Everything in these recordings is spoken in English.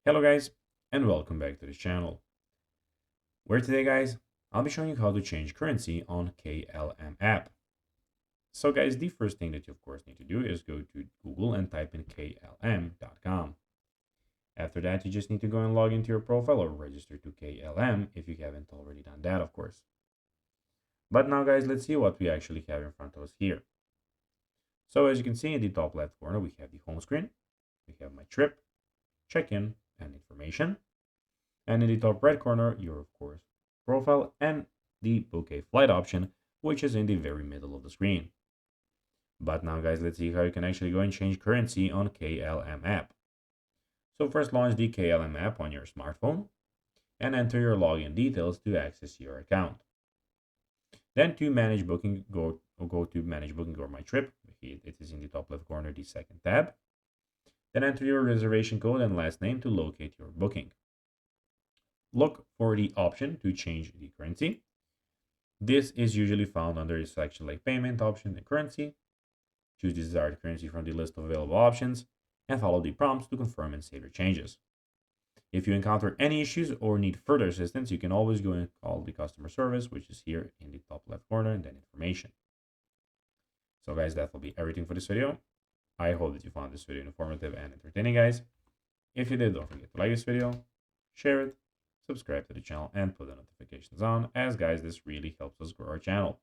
Hello guys, and welcome back to this channel. Where today guys, I'll be showing you how to change currency on KLM app. So guys, the first thing that you of course need to do is go to Google and type in klm.com. After that, you just need to go and log into your profile or register to KLM if you haven't already done that of course. But now guys, let's see what we actually have in front of us here. So as you can see in the top left corner, we have the home screen, we have my trip, check-in, and information. And in the top right corner, your, of course, profile and the book a flight option, which is in the very middle of the screen. But now, guys, let's see how you can actually go and change currency on KLM app. So first launch the KLM app on your smartphone and enter your login details to access your account. Then to manage booking, go to manage booking or my trip. It is in the top left corner, the second tab. Then enter your reservation code and last name to locate your booking. Look for the option to change the currency. This is usually found under a section like payment option and currency. Choose the desired currency from the list of available options and follow the prompts to confirm and save your changes. If you encounter any issues or need further assistance, you can always go and call the customer service, which is here in the top left corner, and then information. So guys, that will be everything for this video. I hope that you found this video informative and entertaining, guys. If you did, don't forget to like this video, share it, subscribe to the channel, and put the notifications on, as guys, this really helps us grow our channel.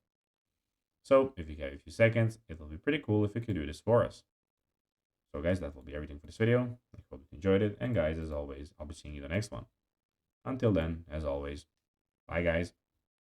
So if you have a few seconds, it will be pretty cool if you could do this for us. So guys, that will be everything for this video. I hope you enjoyed it, and guys, as always, I'll be seeing you in the next one. Until then, as always, bye guys.